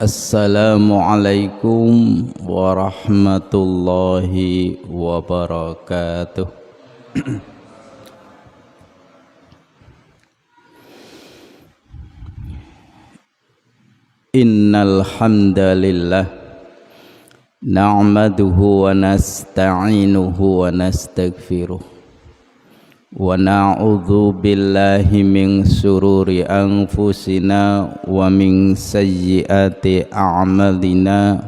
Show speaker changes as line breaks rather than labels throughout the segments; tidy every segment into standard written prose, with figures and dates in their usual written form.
Assalamualaikum warahmatullahi wabarakatuh. Innal hamdalillah na'maduhu wa nasta'inuhu wa nastaghfiruh wa na'udzu billahi min sururi anfusina wa min sayyiati a'malina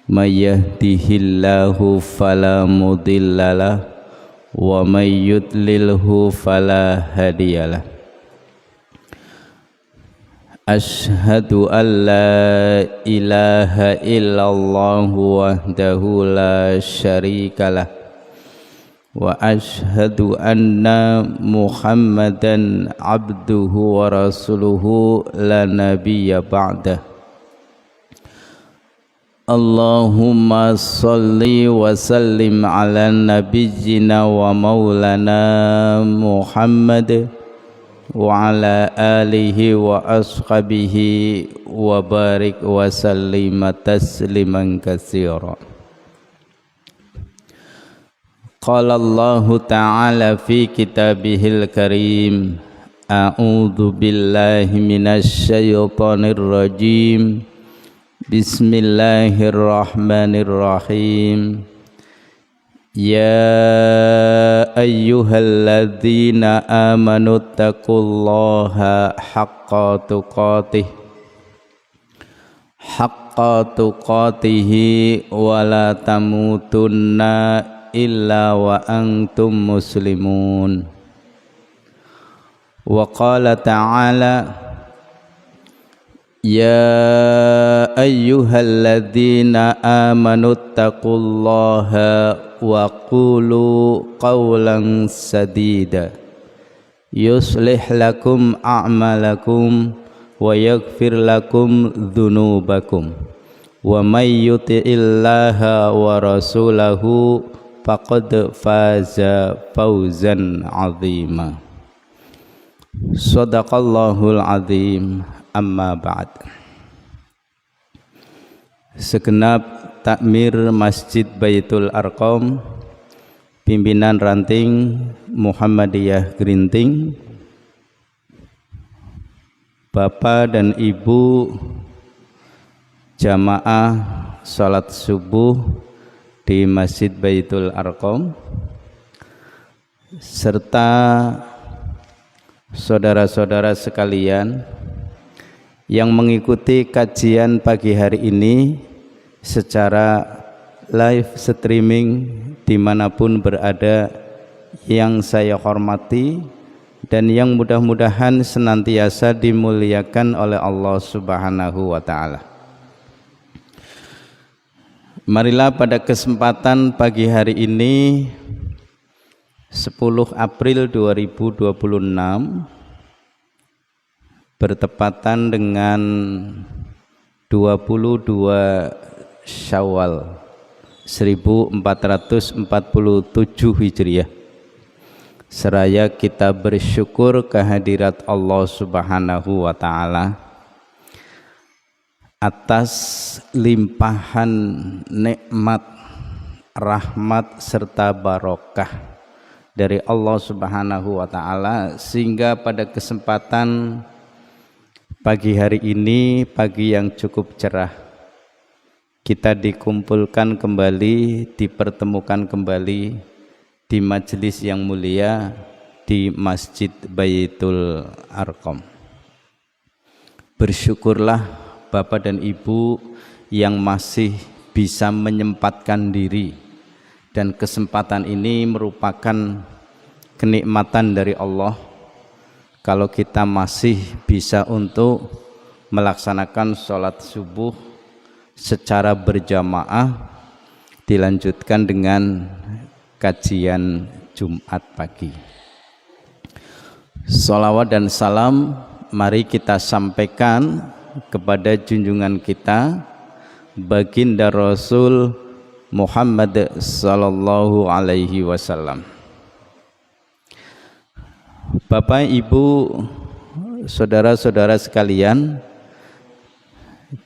may yahdihillahu fala mudhillalah wa may yudlilhu fala hadiyalah. Ashhadu an la ilaha illallah wahdahu la syarikalah wa ashhadu anna Muhammadan abduhu wa rasuluhu la nabiyya ba'dah. Allahumma salli wa sallim ala nabiyyina wa maulana Muhammad wa ala alihi wa ashabihi wa barik wa sallima tasliman katsira. Qala Allah ta'ala fi kitabihil karim, a'udzu billahi minasy syaithanir rajim. Bismillahirrahmanirrahim. Ya ayyuhalladzina amanu taqullaha haqqa tuqatihi wa la tamutunna illa wa antum muslimun. Wa qala ta'ala ya ayyuhalladzina amanu taqullaha wa qulu qawlan sadida yuslih lakum a'malakum wa yaghfir lakum dhunubakum wa may yuti'illaha wa rasulahu faqad faza fawzan 'azima. Shadaqallahul 'azim. Amma ba'd. Segenap takmir Masjid Baitul Arqam, pimpinan ranting Muhammadiyah Grinting, Bapak dan Ibu jamaah salat subuh di Masjid Baitul Arqam, serta saudara-saudara sekalian yang mengikuti kajian pagi hari ini secara live streaming dimanapun berada, yang saya hormati dan yang mudah-mudahan senantiasa dimuliakan oleh Allah Subhanahu wa Ta'ala. Marilah pada kesempatan pagi hari ini 10 April 2026 bertepatan dengan 22 Syawal 1447 Hijriah, seraya kita bersyukur kehadirat Allah Subhanahu wa Ta'ala atas limpahan nikmat, rahmat serta barokah dari Allah Subhanahu wa Ta'ala, sehingga pada kesempatan pagi hari ini, pagi yang cukup cerah, kita dikumpulkan kembali, dipertemukan kembali di majelis yang mulia di Masjid Baitul Arqam. Bersyukurlah Bapak dan Ibu yang masih bisa menyempatkan diri, dan kesempatan ini merupakan kenikmatan dari Allah kalau kita masih bisa untuk melaksanakan sholat subuh secara berjamaah, dilanjutkan dengan kajian Jumat pagi. Sholawat dan salam mari kita sampaikan kepada junjungan kita, baginda Rasul Muhammad sallallahu alaihi wasallam. Bapak, Ibu, saudara-saudara sekalian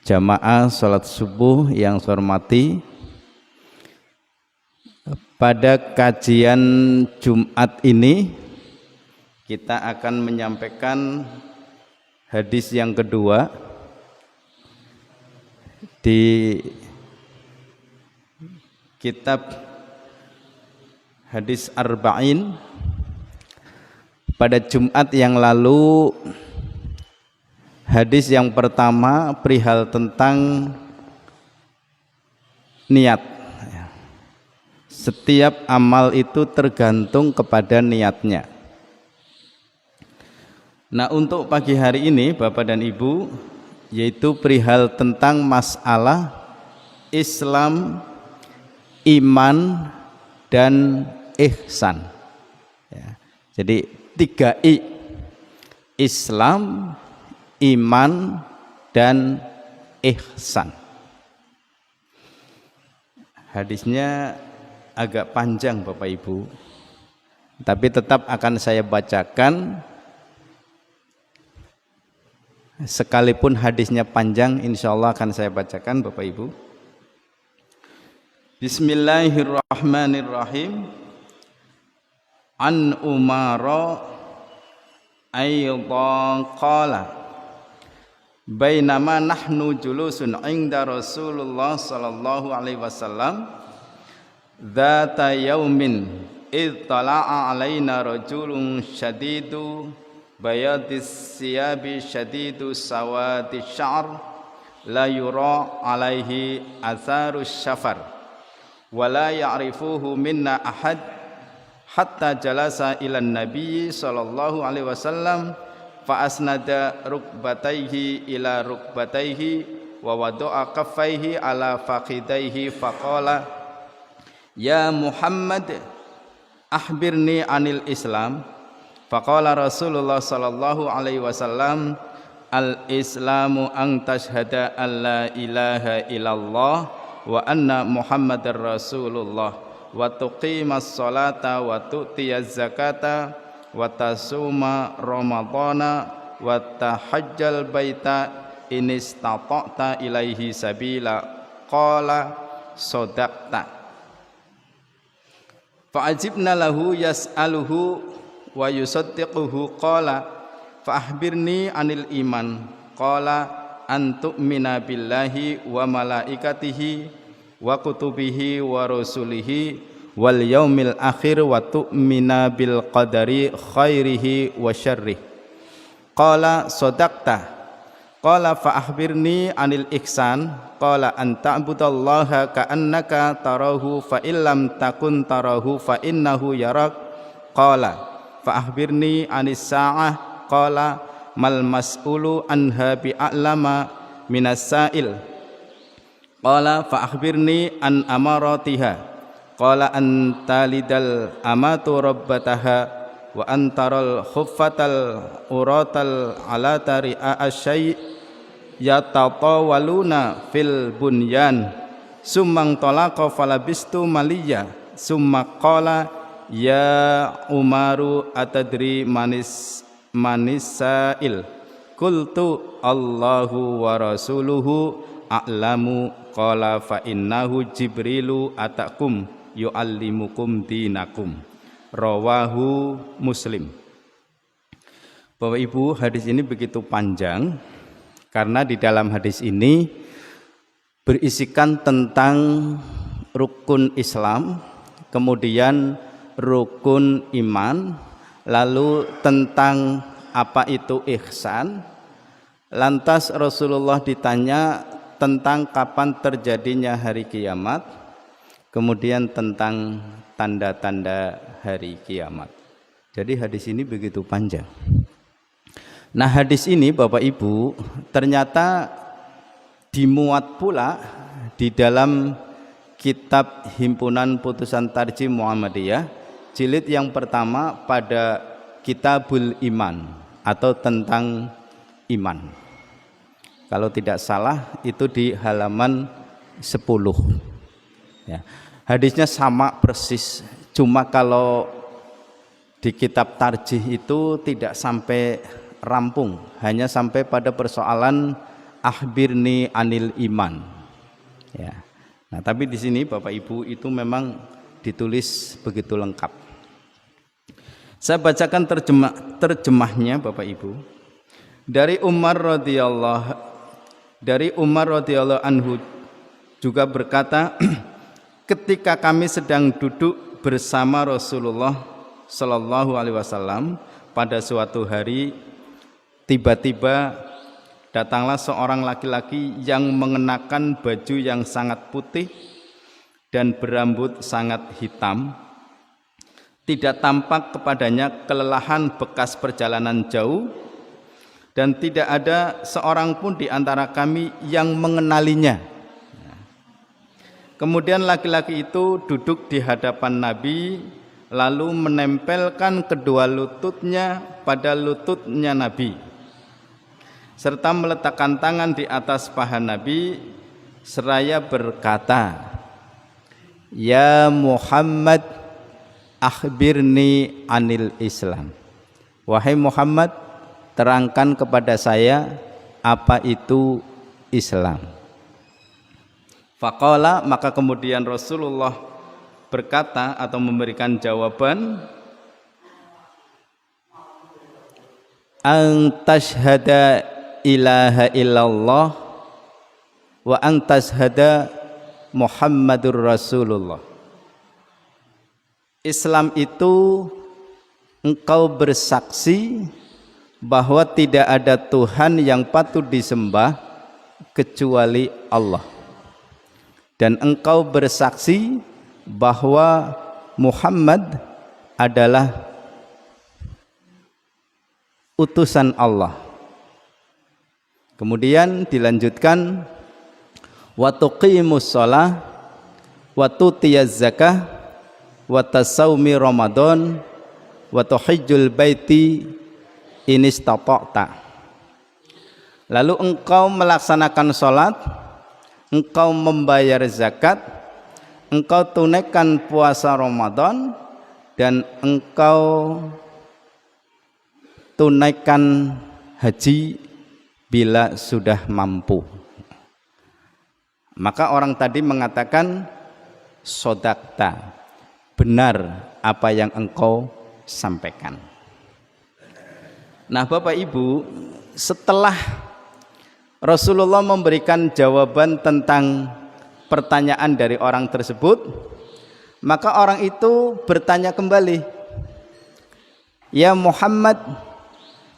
jamaah salat subuh yang saya hormati, pada kajian Jumat ini kita akan menyampaikan hadis yang kedua di kitab hadis Arba'in. Pada Jumat yang lalu hadis yang pertama perihal tentang niat. Setiap amal itu tergantung kepada niatnya. Nah, untuk pagi hari ini Bapak dan Ibu, yaitu perihal tentang masalah Islam, iman, dan ihsan. Ya. Jadi 3I: Islam, iman, dan ihsan. Hadisnya agak panjang Bapak Ibu, tapi tetap akan saya bacakan. Sekalipun hadisnya panjang, insya Allah akan saya bacakan Bapak Ibu. Bismillahirrahmanirrahim. An Umara ayyadha qala bainama nahnu julusun inda Rasulullah sallallahu alaihi wasallam dzata yaumin id tala'a alaina rajulun syadidu bayadis siyabi syadidu sawadi sya'r la yura alaihi atharus syafar wa la ya'rifuhu minna ahad hatta jalasa ila nabi sallallahu alaihi wasallam fa asnada rukbatayhi ila rukbatayhi wa wada'a kaffayhi ala faqidayhi faqala ya Muhammad akhbirni anil Islam. Faqala Rasulullah sallallahu alaihi wasallam al islamu an tashhada an la ilaha illallah wa anna Muhammadar Rasulullah wa tuqimas salata wa tu'tiyaz zakata wa tasuma ramadana wa tahajjal baita in istata'ta ilaihi sabila. Qala sadaqta. Fa'ajibna lahu yas'aluhu wa yusaddiquhu. Qala fa akhbirni anil iman. Qala an tu'mina billahi wa malaikatihi wa kutubihi wa rusulihi wal yaumil akhir wa tu'mina bil qadari khairihi wa syarrih. Qala sadaqta. Qala fa akhbirni anil ihsan. Qala an ta'budallaha ka'annaka tarahu fa illam takun tarahu fa innahu yarak. Qala fa akhbirni anis sa'ah. Qala mal mas'ulu anha bi'a'lama minas sa'il. Qala fa akhbirni an amaratiha. Qala an talidal amatu rabbataha wa antaral khuffatal uratal ala tari'a asy yatatawaluna fil bunyan summang talaqa falabistu maliya summa qala ya Umaru atadri manisail. Qultu Allahu wa rasuluhu a'lamu. Qala fa innahu Jibrilu atakum yu'allimukum dinakum. Rawahu Muslim. Bapak Ibu, hadis ini begitu panjang karena di dalam hadis ini berisikan tentang rukun Islam, kemudian rukun iman, lalu tentang apa itu ihsan. Lantas Rasulullah ditanya tentang kapan terjadinya hari kiamat, kemudian tentang tanda-tanda hari kiamat. Jadi hadis ini begitu panjang. Nah, hadis ini Bapak Ibu ternyata dimuat pula di dalam kitab Himpunan Putusan Tarjih Muhammadiyah jilid yang pertama pada Kitabul Iman atau tentang iman. Kalau tidak salah itu di halaman 10 ya. Hadisnya sama persis, cuma kalau di kitab tarjih itu tidak sampai rampung, hanya sampai pada persoalan akhbirni anil iman. Ya. Nah, tapi di sini Bapak Ibu itu memang ditulis begitu lengkap. Saya bacakan terjemahnya Bapak Ibu. Dari Umar radhiyallahu anhu juga berkata, ketika kami sedang duduk bersama Rasulullah sallallahu alaihi wasallam pada suatu hari, tiba-tiba datanglah seorang laki-laki yang mengenakan baju yang sangat putih dan berambut sangat hitam. Tidak tampak kepadanya kelelahan bekas perjalanan jauh, dan tidak ada seorang pun di antara kami yang mengenalinya. Kemudian laki-laki itu duduk di hadapan Nabi, lalu menempelkan kedua lututnya pada lututnya Nabi, serta meletakkan tangan di atas paha Nabi seraya berkata, "Ya Muhammad, akhbirni anil Islam." Wahai Muhammad, terangkan kepada saya apa itu Islam. Faqala, maka kemudian Rasulullah berkata atau memberikan jawaban, "An tashhada ilaha illallah wa an tashhada Muhammadur Rasulullah." Islam itu engkau bersaksi bahwa tidak ada Tuhan yang patut disembah kecuali Allah, dan engkau bersaksi bahwa Muhammad adalah utusan Allah. Kemudian dilanjutkan, wa tuqimus shalah wa tutiyaz zakah wa tasawmi Ramadan wa tuhijjul baiti in istata'ta. Lalu engkau melaksanakan salat, engkau membayar zakat, engkau tunaikan puasa Ramadan, dan engkau tunaikan haji bila sudah mampu. Maka orang tadi mengatakan, sodakta, benar apa yang engkau sampaikan. Nah Bapak Ibu, setelah Rasulullah memberikan jawaban tentang pertanyaan dari orang tersebut, maka orang itu bertanya kembali, "Ya Muhammad,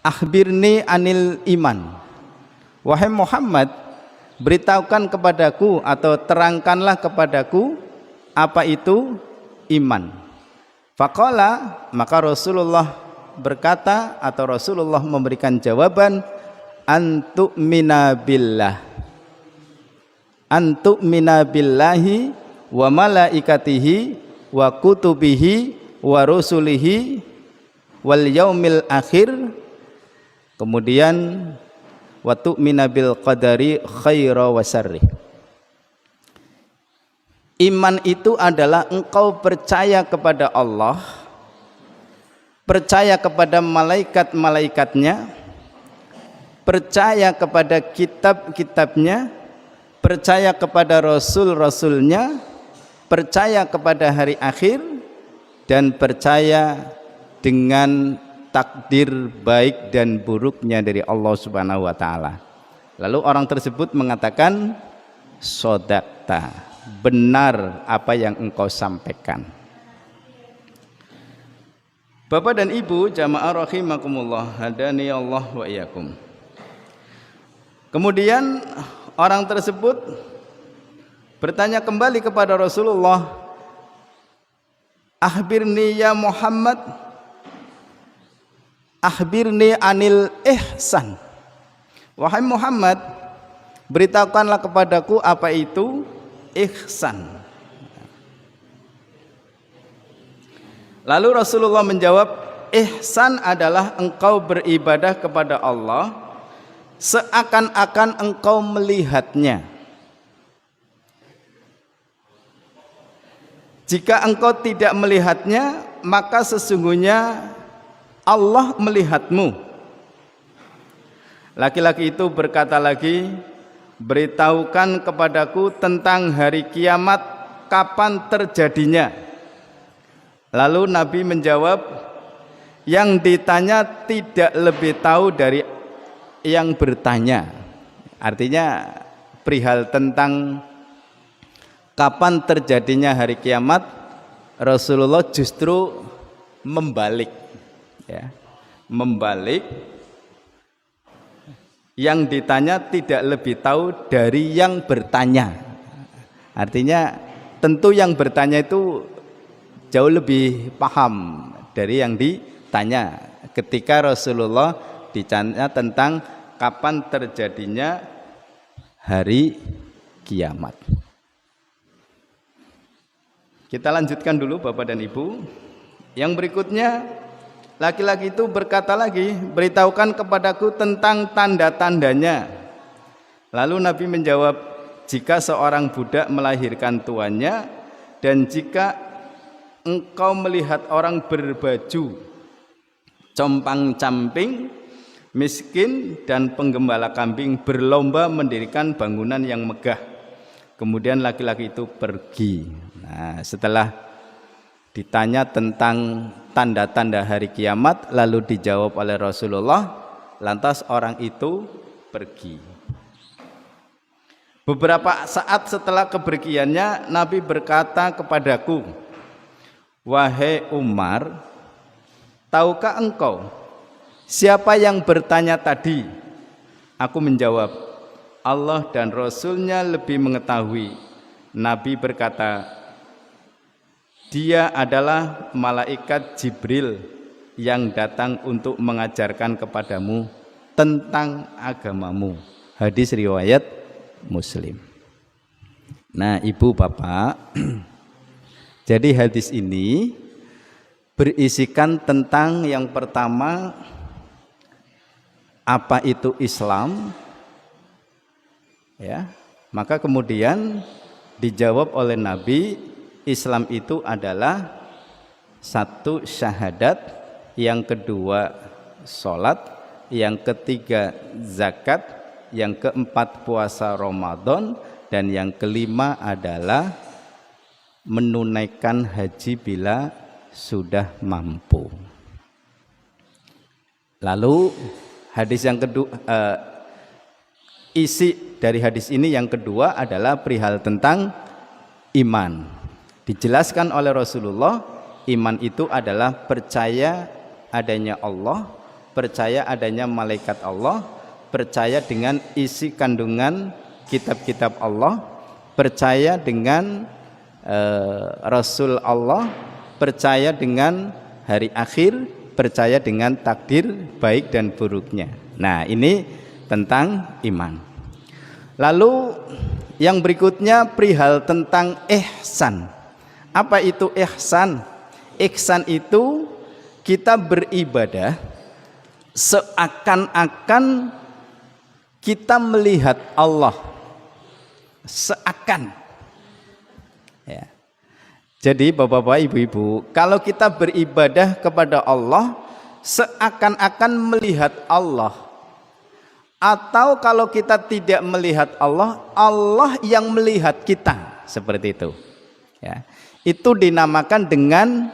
akhbirni anil iman." Wahai Muhammad, beritahukan kepadaku atau terangkanlah kepadaku apa itu iman. Faqala, maka Rasulullah berkata atau Rasulullah memberikan jawaban, antu'mina billah, antu'mina billahi wa malaikatihi wa kutubihi wa rusulihi wal yaumil akhir. Kemudian wa tu'mina bil qadari khaira wa syarri. Iman itu adalah engkau percaya kepada Allah, percaya kepada malaikat-malaikatnya, percaya kepada kitab-kitabnya, percaya kepada rasul-rasulnya, percaya kepada hari akhir, dan percaya dengan takdir baik dan buruknya dari Allah Subhanahu wa taala. Lalu orang tersebut mengatakan, sodakta, benar apa yang engkau sampaikan. Bapak dan Ibu jamaah rahimakumullah, hadani Allah wa iyyakum. Kemudian orang tersebut bertanya kembali kepada Rasulullah, akhbirni ya Muhammad, akhbirni anil ihsan. Wahai Muhammad, beritahukanlah kepadaku apa itu ihsan. Lalu Rasulullah menjawab, ihsan adalah engkau beribadah kepada Allah seakan-akan engkau melihatnya. Jika engkau tidak melihatnya, maka sesungguhnya Allah melihatmu. Laki-laki itu berkata lagi, beritahukan kepadaku tentang hari kiamat, kapan terjadinya. Lalu Nabi menjawab, yang ditanya tidak lebih tahu dari yang bertanya. Artinya perihal tentang kapan terjadinya hari kiamat, Rasulullah justru membalik, ya, membalik. Yang ditanya tidak lebih tahu dari yang bertanya. Artinya tentu yang bertanya itu jauh lebih paham dari yang ditanya. Ketika Rasulullah ditanya tentang kapan terjadinya hari kiamat. Kita lanjutkan dulu Bapak dan Ibu. Yang berikutnya, laki-laki itu berkata lagi, beritahukan kepadaku tentang tanda-tandanya. Lalu Nabi menjawab, jika seorang budak melahirkan tuannya, dan jika engkau melihat orang berbaju compang-camping, miskin dan penggembala kambing berlomba mendirikan bangunan yang megah. Kemudian laki-laki itu pergi. Nah, setelah ditanya tentang tanda-tanda hari kiamat, lalu dijawab oleh Rasulullah, lantas orang itu pergi. Beberapa saat setelah kepergiannya, Nabi berkata kepadaku, wahai Umar, tahukah engkau siapa yang bertanya tadi? Aku menjawab, Allah dan Rasulnya lebih mengetahui. Nabi berkata, dia adalah malaikat Jibril yang datang untuk mengajarkan kepadamu tentang agamamu. Hadis riwayat Muslim. Nah, Ibu Bapak, jadi hadis ini berisikan tentang yang pertama, apa itu Islam, ya. Maka kemudian dijawab oleh Nabi, Islam itu adalah satu syahadat, yang kedua sholat, yang ketiga zakat, yang keempat puasa Ramadan, dan yang kelima adalah menunaikan haji bila sudah mampu. Lalu hadis yang kedua, isi dari hadis ini yang kedua adalah perihal tentang iman. Dijelaskan oleh Rasulullah, iman itu adalah percaya adanya Allah, percaya adanya malaikat Allah, percaya dengan isi kandungan kitab-kitab Allah, percaya dengan Rasul Allah, percaya dengan hari akhir, percaya dengan takdir baik dan buruknya. Nah, ini tentang iman. Lalu yang berikutnya perihal tentang ihsan. Apa itu ihsan? Ihsan itu kita beribadah seakan-akan kita melihat Allah, seakan, ya. Jadi Bapak-bapak, Ibu-ibu, kalau kita beribadah kepada Allah seakan-akan melihat Allah, atau kalau kita tidak melihat Allah, Allah yang melihat kita, seperti itu, ya. Itu dinamakan dengan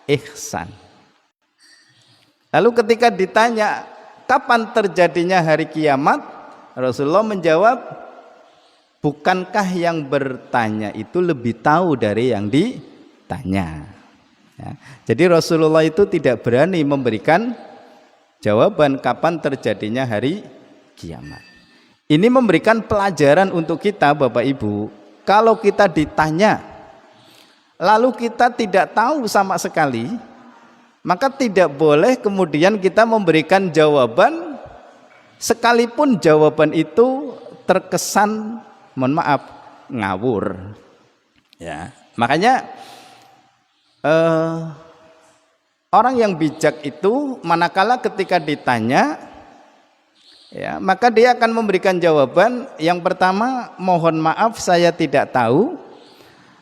ihsan. Lalu ketika ditanya kapan terjadinya hari kiamat, Rasulullah menjawab, bukankah yang bertanya itu lebih tahu dari yang ditanya, ya. Jadi Rasulullah itu tidak berani memberikan jawaban kapan terjadinya hari kiamat. Ini memberikan pelajaran untuk kita Bapak Ibu. Kalau kita ditanya lalu kita tidak tahu sama sekali, maka tidak boleh kemudian kita memberikan jawaban, sekalipun jawaban itu terkesan, mohon maaf, ngawur, ya. Makanya orang yang bijak itu manakala ketika ditanya, ya, maka dia akan memberikan jawaban yang pertama, mohon maaf saya tidak tahu,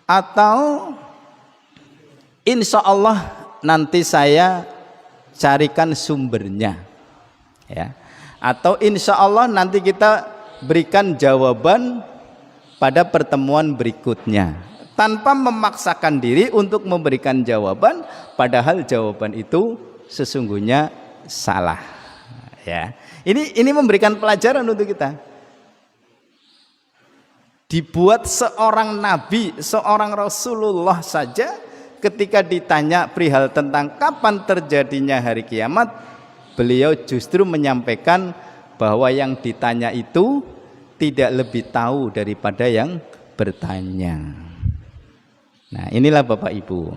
atau insya Allah nanti saya carikan sumbernya, ya. Atau insya Allah nanti kita berikan jawaban pada pertemuan berikutnya, tanpa memaksakan diri untuk memberikan jawaban padahal jawaban itu sesungguhnya salah. Ya, ini memberikan pelajaran untuk kita. Dibuat seorang nabi, seorang Rasulullah saja ketika ditanya perihal tentang kapan terjadinya hari kiamat, beliau justru menyampaikan bahwa yang ditanya itu tidak lebih tahu daripada yang bertanya. Nah, inilah Bapak Ibu.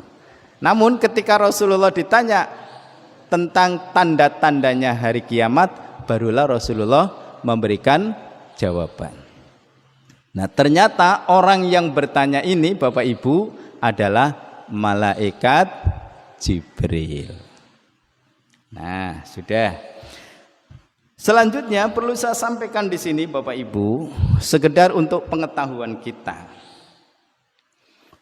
Namun ketika Rasulullah ditanya tentang tanda-tandanya hari kiamat, barulah Rasulullah memberikan jawaban. Nah, ternyata orang yang bertanya ini Bapak Ibu adalah malaikat Jibril. Nah, sudah. Selanjutnya perlu saya sampaikan di sini Bapak Ibu, sekedar untuk pengetahuan kita.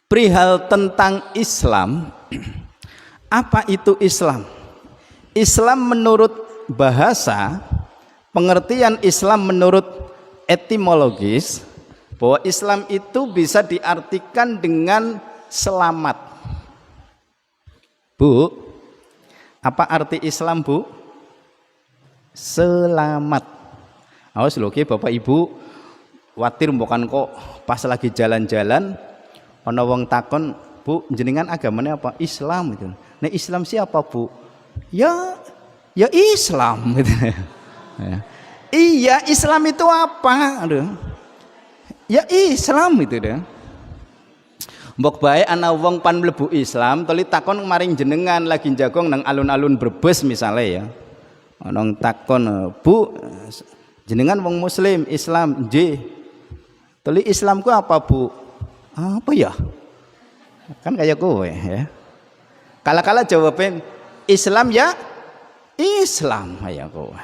Perihal tentang Islam, apa itu Islam? Islam menurut bahasa, pengertian Islam menurut etimologis, bahwa Islam itu bisa diartikan dengan selamat. Bu, apa arti Islam, Bu? Selamat. Awas lho, Bapak Ibu watir bukan kok pas lagi jalan-jalan ana wong takon, Bu, jenengan agamanya apa? Islam gitu. Nah, Islam siapa, Bu? Ya Islam gitu. Iya, Islam itu apa? Aduh. Ya Islam itu deh. Mbok bae ana wong pan mlebu Islam, toli takon maring jenengan lagi jagong nang alun-alun Brebes misalnya ya. Ana takon, Bu, jenengan wong muslim, Islam, nggih. Toli Islamku apa, Bu? Apa ya? Kan kayak kowe ya. Kala-kala jawabin Islam ya Islam kayak kowe.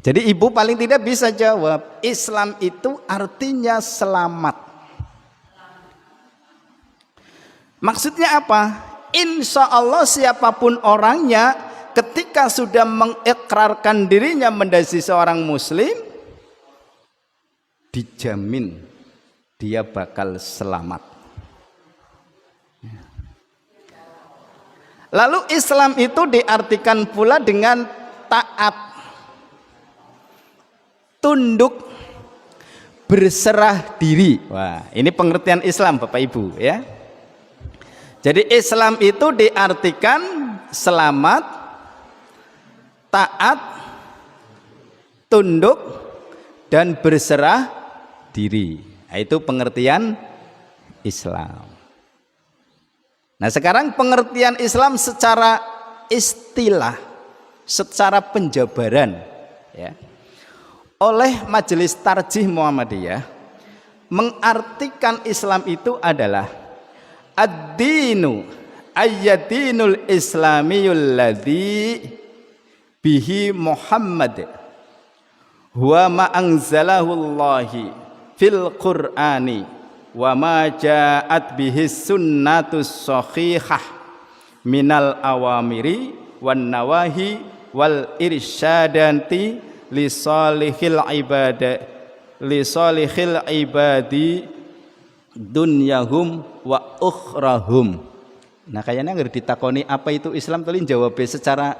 Jadi ibu paling tidak bisa jawab, Islam itu artinya selamat. Maksudnya apa? Insya Allah siapapun orangnya, ketika sudah mengikrarkan dirinya menjadi seorang muslim, dijamin dia bakal selamat. Lalu Islam itu diartikan pula dengan taat, tunduk, berserah diri. Wah, ini pengertian Islam Bapak Ibu ya. Jadi Islam itu diartikan selamat, taat, tunduk, dan berserah diri. Nah, itu pengertian Islam. Nah, sekarang pengertian Islam secara istilah, secara penjabaran ya, oleh Majelis Tarjih Muhammadiyah mengartikan Islam itu adalah ad-dinu ayyadinul islamiyul ladzi bihi Muhammad huwa ma anzalahullahi fil qur'ani wa ma ja'at bihi sunnatus sahihah minal awamiri wan nawahi wal irsyadanti li salihil ibadi dunyahum wa ukhrahum. Nah, kayaknya nggak ditakoni apa itu Islam, tadi jawab secara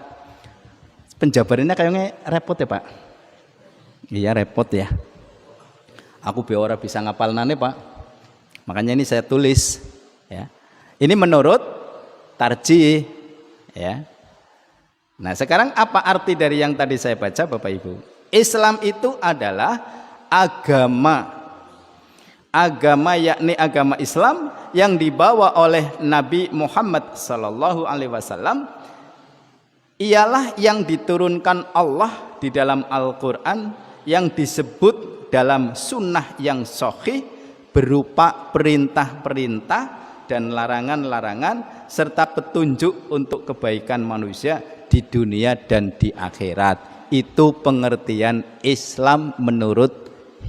penjabarannya kayaknya repot ya Pak. Iya repot ya. Aku be ora bisa ngapal nane Pak. Makanya ini saya tulis ya. Ini menurut Tarjih ya. Nah, sekarang apa arti dari yang tadi saya baca Bapak Ibu? Islam itu adalah agama yakni agama Islam yang dibawa oleh Nabi Muhammad sallallahu alaihi wasallam, ialah yang diturunkan Allah di dalam Al-Qur'an, yang disebut dalam sunnah yang sahih berupa perintah-perintah dan larangan-larangan serta petunjuk untuk kebaikan manusia di dunia dan di akhirat. Itu pengertian Islam menurut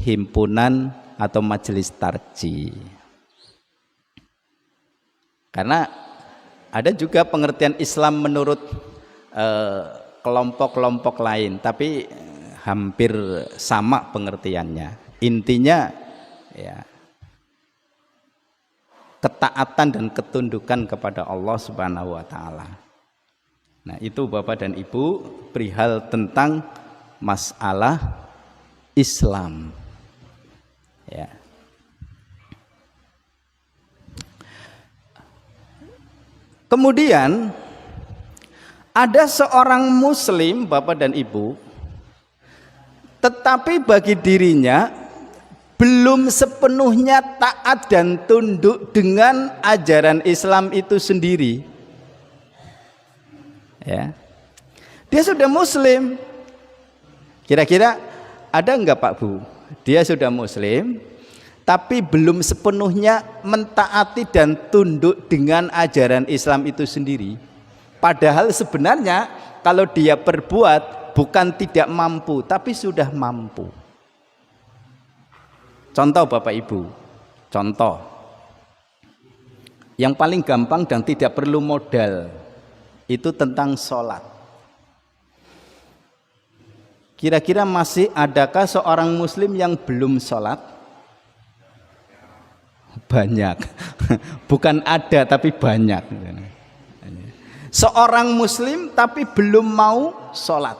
himpunan atau Majelis Tarjih. Karena ada juga pengertian Islam menurut kelompok-kelompok lain, tapi hampir sama pengertiannya. Intinya ya ketaatan dan ketundukan kepada Allah Subhanahu wa taala. Nah, itu Bapak dan Ibu perihal tentang masalah Islam. Ya. Kemudian ada seorang muslim Bapak dan Ibu, tetapi bagi dirinya belum sepenuhnya taat dan tunduk dengan ajaran Islam itu sendiri. Ya. Dia sudah muslim. Kira-kira ada enggak Pak Bu? Dia sudah muslim tapi belum sepenuhnya mentaati dan tunduk dengan ajaran Islam itu sendiri. Padahal sebenarnya kalau dia perbuat bukan tidak mampu, tapi sudah mampu. Contoh Bapak Ibu, contoh yang paling gampang dan tidak perlu modal itu tentang sholat. Kira-kira masih adakah seorang muslim yang belum sholat? Banyak. Bukan ada tapi banyak. Seorang muslim tapi belum mau sholat.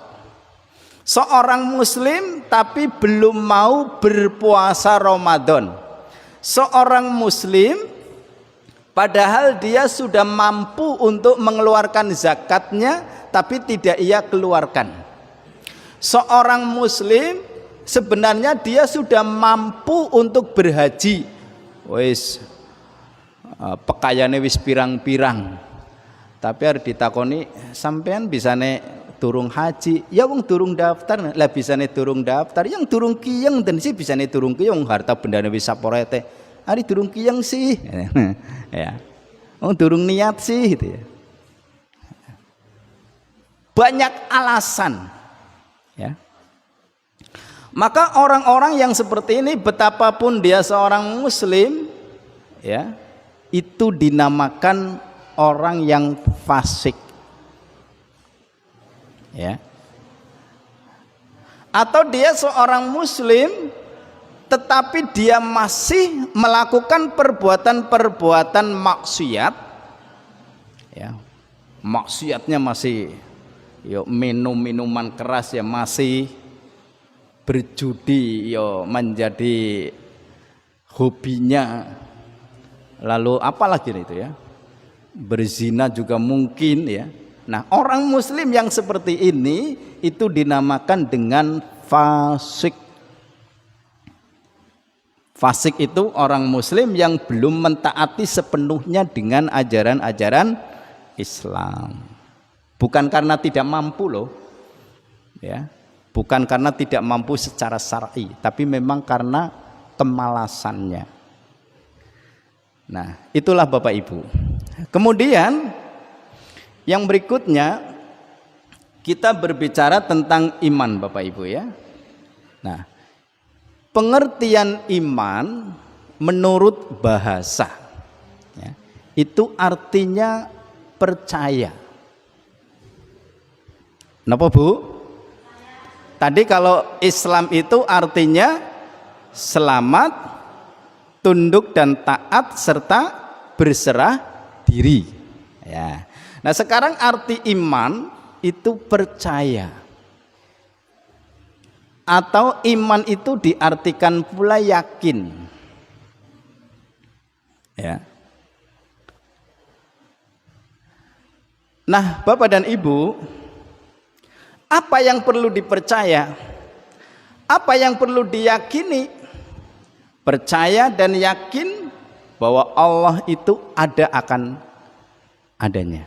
Seorang muslim tapi belum mau berpuasa Ramadan. Seorang muslim padahal dia sudah mampu untuk mengeluarkan zakatnya tapi tidak ia keluarkan. Seorang muslim sebenarnya dia sudah mampu untuk berhaji. Wis pekayane wis pirang-pirang. Tapi harus ditakoni, sampean bisane durung haji? Ya wong durung daftar. Lah bisane durung daftar, yang durung kiyeng den sih bisane durung kiyeng harta bendane wis saporete. Ari durung kiyeng sih. Ya. Wong durung niat sih gitu ya. Banyak alasan. Ya. Maka orang-orang yang seperti ini betapapun dia seorang muslim ya, itu dinamakan orang yang fasik. Ya. Atau dia seorang muslim tetapi dia masih melakukan perbuatan-perbuatan maksiat. Ya. Maksiatnya masih minum minuman keras ya masih, berjudi ya menjadi hobinya, lalu apalagi itu ya, berzina juga mungkin ya. Nah, orang muslim yang seperti ini itu dinamakan dengan fasik. Fasik itu orang muslim yang belum mentaati sepenuhnya dengan ajaran-ajaran Islam. Bukan karena tidak mampu loh, ya, bukan karena tidak mampu secara syar'i, tapi memang karena kemalasannya. Nah, itulah Bapak Ibu. Kemudian yang berikutnya kita berbicara tentang iman Bapak Ibu ya. Nah, pengertian iman menurut bahasa ya, itu artinya percaya. Kenapa Bu? Tadi kalau Islam itu artinya selamat, tunduk dan taat serta berserah diri. Ya. Nah, sekarang arti iman itu percaya. Atau iman itu diartikan pula yakin. Ya. Nah, Bapak dan Ibu, apa yang perlu dipercaya? Apa yang perlu diyakini? Percaya dan yakin bahwa Allah itu ada akan adanya.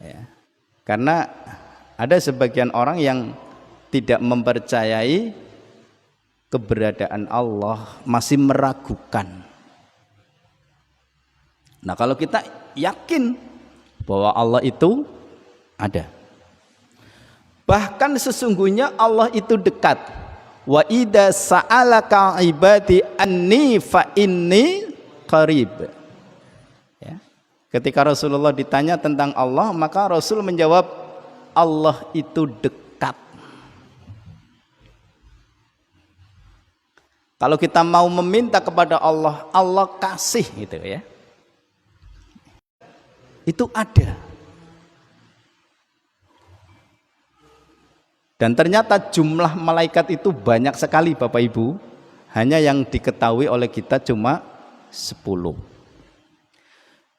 Ya. Karena ada sebagian orang yang tidak mempercayai keberadaan Allah, masih meragukan. Nah, kalau kita yakin bahwa Allah itu ada, bahkan sesungguhnya Allah itu dekat. Wa idza sa'alaka ibadi anni fa inni qarib. Ya. Ketika Rasulullah ditanya tentang Allah, maka Rasul menjawab Allah itu dekat. Kalau kita mau meminta kepada Allah, Allah kasih gitu ya. Itu ada. Dan ternyata jumlah malaikat itu banyak sekali Bapak Ibu. Hanya yang diketahui oleh kita cuma 10.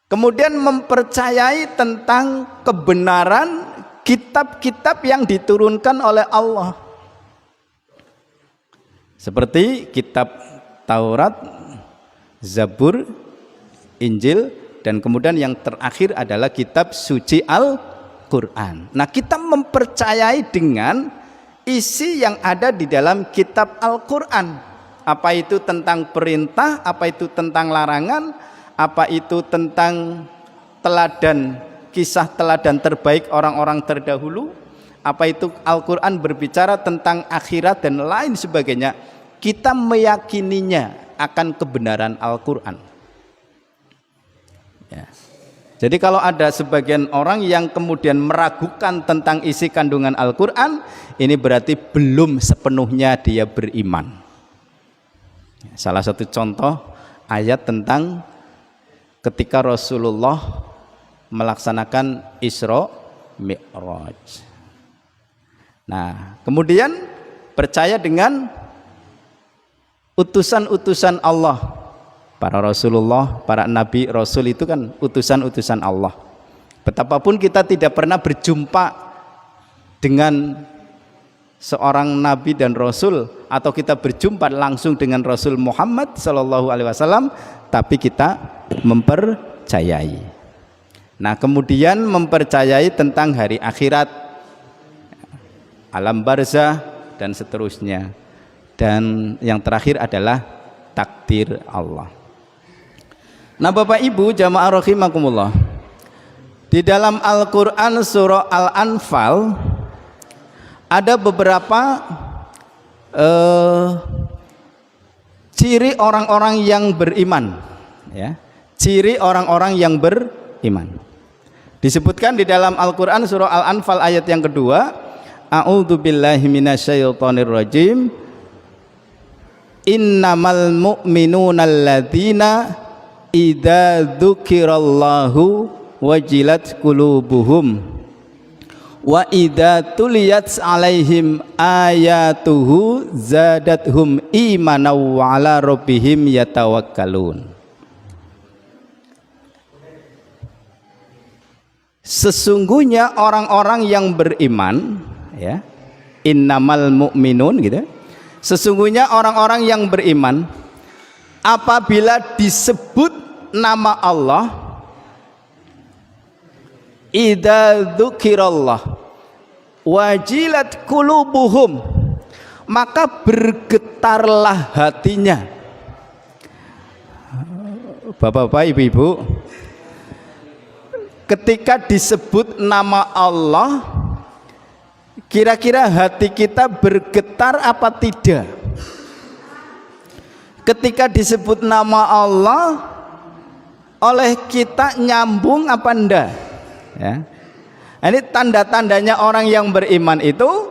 Kemudian mempercayai tentang kebenaran kitab-kitab yang diturunkan oleh Allah. Seperti kitab Taurat, Zabur, Injil, dan kemudian yang terakhir adalah kitab suci Al-Quran. Nah, kita mempercayai dengan isi yang ada di dalam kitab Al-Quran. Apa itu tentang perintah, apa itu tentang larangan, apa itu tentang teladan, kisah teladan terbaik orang-orang terdahulu, apa itu Al-Quran berbicara tentang akhirat dan lain sebagainya. Kita meyakininya akan kebenaran Al-Quran ya. Jadi kalau ada sebagian orang yang kemudian meragukan tentang isi kandungan Al-Quran, ini berarti belum sepenuhnya dia beriman. Salah satu contoh ayat tentang ketika Rasulullah melaksanakan Isra Mi'raj. Nah, kemudian percaya dengan utusan-utusan Allah. Para Rasulullah, para Nabi, Rasul itu kan utusan-utusan Allah. Betapapun kita tidak pernah berjumpa dengan seorang Nabi dan Rasul, atau kita berjumpa langsung dengan Rasul Muhammad SAW, tapi kita mempercayai. Nah, kemudian mempercayai tentang hari akhirat, alam barzah, dan seterusnya. Dan yang terakhir adalah takdir Allah. Nah, Bapak Ibu jamaah rahimakumullah, di dalam Al-Quran surah Al-Anfal ada beberapa ciri orang-orang yang beriman ya. Ciri orang-orang yang beriman disebutkan di dalam Al-Quran surah Al-Anfal ayat yang kedua, a'udzubillahi minasyaitonirrajim, innamal mu'minuna alladzina idza dzukirallahu wajilat qulubuhum wa idza tuliyat alaihim ayatuhu zadathum imanan wa ala rabbihim yatawakkalun. Sesungguhnya orang-orang yang beriman ya, innamal mu'minun gitu. Sesungguhnya orang-orang yang beriman apabila disebut nama Allah, idza dzukirallah wajilat qulubuhum, maka bergetarlah hatinya. Bapak-bapak, ibu-ibu, ketika disebut nama Allah, kira-kira hati kita bergetar apa tidak? Ketika disebut nama Allah, oleh kita nyambung apa enggak? Ya. Ini tanda-tandanya orang yang beriman itu,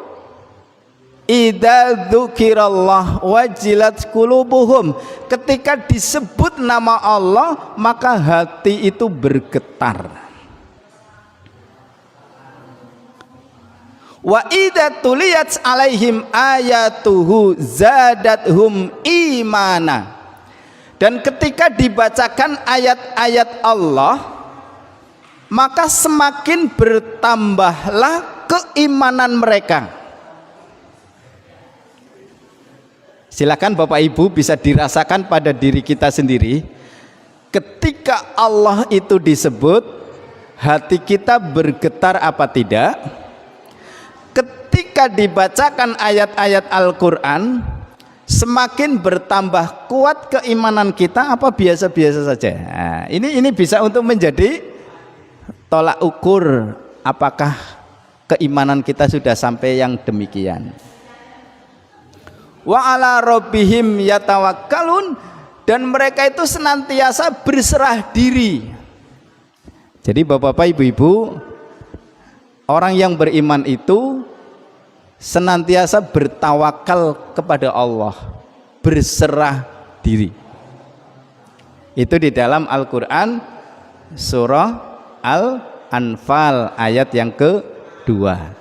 idza dzukirallah wajilat qulubuhum, ketika disebut nama Allah maka hati itu bergetar. Wa idza tuliyat alaihim ayatuhu zadathum imana, dan ketika dibacakan ayat-ayat Allah maka semakin bertambahlah keimanan mereka. Silakan Bapak Ibu bisa dirasakan pada diri kita sendiri, ketika Allah itu disebut, hati kita bergetar apa tidak? Ketika dibacakan ayat-ayat Al-Quran, semakin bertambah kuat keimanan kita apa biasa-biasa saja? Nah, ini bisa untuk menjadi tolak ukur apakah keimanan kita sudah sampai yang demikian. Wa ala rabbihim yatawakkalun, dan mereka itu senantiasa berserah diri. Jadi Bapak-bapak, Ibu-ibu, orang yang beriman itu senantiasa bertawakal kepada Allah. berserah diri. Itu di dalam Al-Qur'an surah Al-Anfal ayat yang kedua.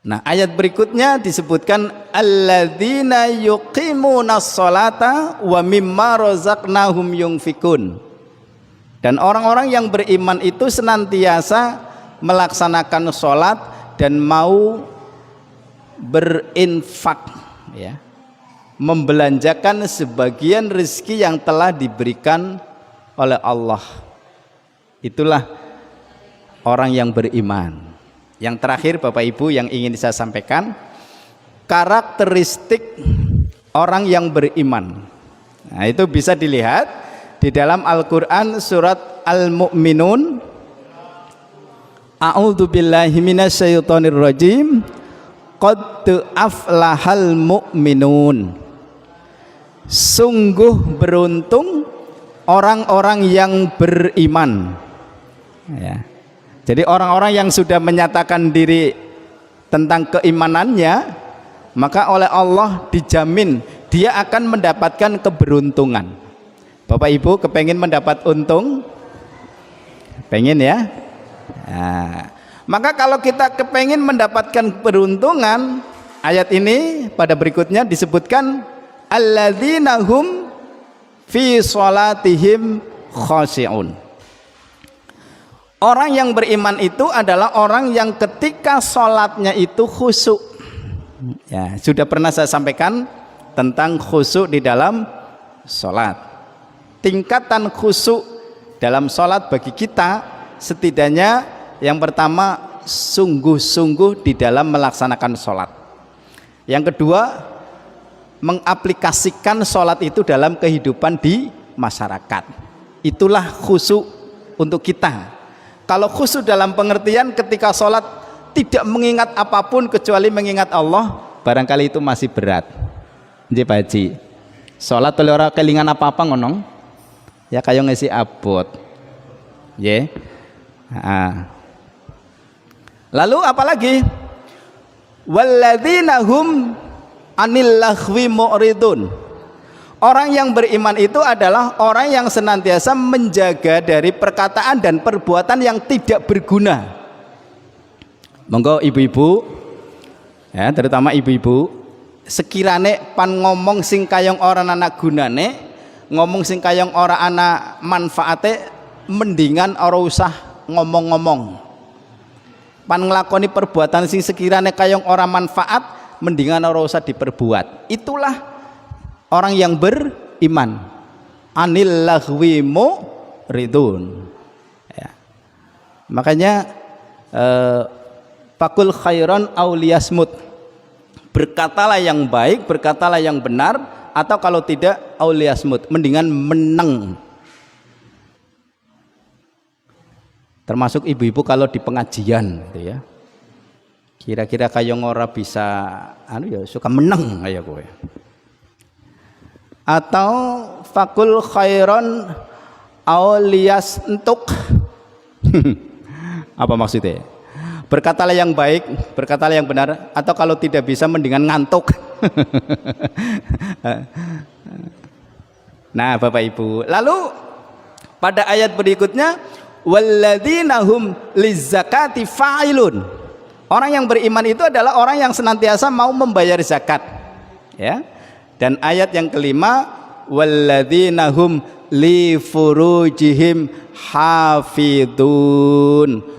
Nah, ayat berikutnya disebutkan alladzina yuqimunas sholata wa mimma razaqnahum yunfikun. Dan orang-orang yang beriman itu senantiasa melaksanakan sholat dan mau berinfak, ya, membelanjakan sebagian rezeki yang telah diberikan oleh Allah. Itulah orang yang beriman. Yang terakhir Bapak Ibu yang ingin saya sampaikan, karakteristik orang yang beriman. Nah, itu bisa dilihat di dalam Al-Qur'an surat Al-Mu'minun. A'udzu billahi minasyaitonir rajim. Qad aflahal mu'minun. Sungguh beruntung orang-orang yang beriman. Ya. Jadi orang-orang yang sudah menyatakan diri tentang keimanannya, maka oleh Allah dijamin dia akan mendapatkan keberuntungan. Bapak Ibu kepengen mendapat untung? Pengen ya? Nah, maka kalau kita kepengen mendapatkan keberuntungan, ayat ini pada berikutnya disebutkan alladzina hum fi sholatihim khashi'un. Orang yang beriman itu adalah orang yang ketika sholatnya itu khusyuk. Ya, sudah pernah saya sampaikan tentang khusyuk di dalam sholat. Tingkatan khusyuk dalam sholat bagi kita setidaknya yang pertama sungguh-sungguh di dalam melaksanakan sholat. Yang kedua mengaplikasikan sholat itu dalam kehidupan di masyarakat. Itulah khusyuk untuk kita. Kalau khusyuk dalam pengertian ketika sholat tidak mengingat apapun kecuali mengingat Allah, barangkali itu masih berat. Nggih Pak Haji. Sholat oleh orang kelingan apa-apa ngonong, ya kayak ngisi abot. Nggih. Nah. Lalu apalagi? Walladzina hum anil laghwi mu'ridun. Orang yang beriman itu adalah orang yang senantiasa menjaga dari perkataan dan perbuatan yang tidak berguna. Monggo ibu-ibu, ya terutama ibu-ibu, sekirane pan ngomong sing kayong orang anak gunane, ngomong sing kayong orang anak manfaate, mendingan ora usah ngomong-ngomong. Pan nglakoni perbuatan sing sekirane kayong orang manfaat, mendingan ora usah diperbuat. Itulah orang yang beriman. Anil laghwi mu'ridun. Ya. Makanya fakul khairan aw liyasmut. Berkatalah yang baik, berkatalah yang benar, atau kalau tidak aw liyasmut, mendingan meneng. Termasuk ibu-ibu kalau di pengajian gitu ya. Kira-kira kayong ora bisa ya suka meneng kayak kowe. Atau fakul khairon aulias entuk. Apa maksudnya? Berkatalah yang baik, berkatalah yang benar, atau kalau tidak bisa mendingan ngantuk. Nah Bapak Ibu, lalu pada ayat berikutnya walladzina hum lizzakati fa'ilun. Orang yang beriman itu adalah orang yang senantiasa mau membayar zakat, ya. Dan ayat yang kelima walladzina hum li furujihim hafidun.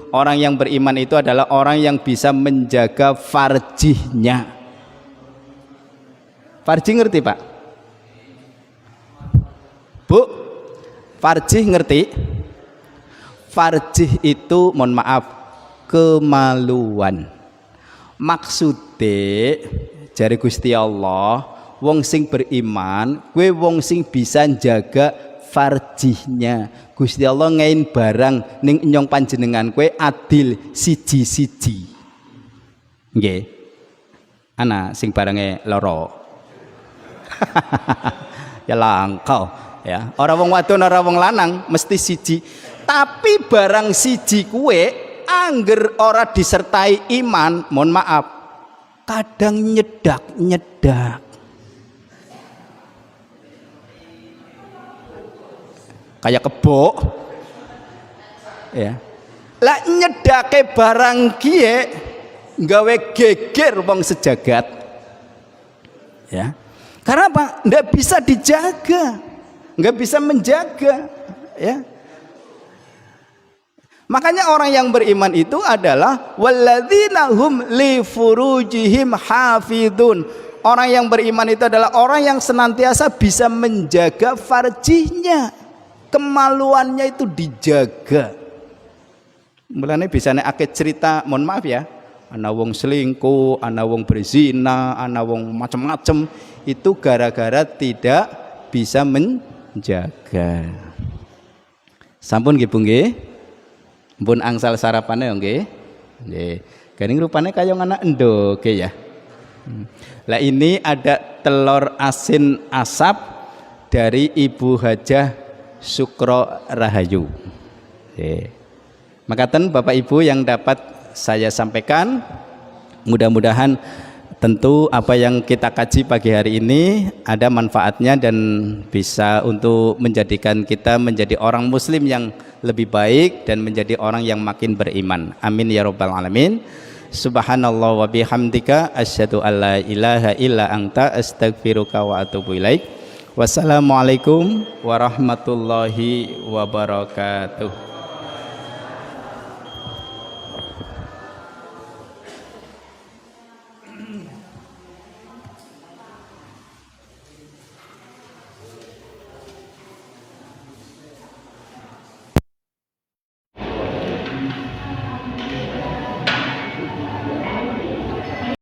Orang yang beriman itu adalah orang yang bisa menjaga farjihnya. Farjih ngerti Pak? Bu, farjih ngerti? Farjih itu mohon maaf kemaluan. Maksudnya jari Gusti Allah, wong sing beriman, kue wong sing bisa jaga farjihnya. Gusti Allah ngain barang ning nyong panjenengan kue adil siji-siji. Nggih. Ana sing barange loro. Ya langkau ya. Ora wong wadon ora wong lanang mesti siji. Tapi barang siji kue angger ora disertai iman, mohon maaf. kadang nyedak kayak kebo ya. Lah nyedake barang kiye gawe geger wong sejagat ya. Karena apa? Nggak bisa dijaga, nggak bisa menjaga ya. Makanya orang yang beriman itu adalah walladzina hum li furujihim hafidun. Orang yang beriman itu adalah orang yang senantiasa bisa menjaga farjinya, kemaluannya itu dijaga. Mulane bisane akeh cerita, mohon maaf ya, ana wong selingkuh, ana wong berzina, ana wong macam-macam, itu gara-gara tidak bisa menjaga. Sampun nggih Bu nggih? Mpun angsal sarapane nggih. Nggih. Garing rupane kaya anak endo nggih ya. Lah ini ada telur asin asap dari Ibu Hajah Sukro Rahayu. Nggih. Makaten Bapak Ibu yang dapat saya sampaikan, mudah-mudahan tentu apa yang kita kaji pagi hari ini ada manfaatnya dan bisa untuk menjadikan kita menjadi orang muslim yang lebih baik dan menjadi orang yang makin beriman. Amin ya rabbal alamin. Subhanallah wa bihamdika asyhadu an la ilaha illa anta astaghfiruka wa atubu ilaik. Wassalamualaikum warahmatullahi wabarakatuh.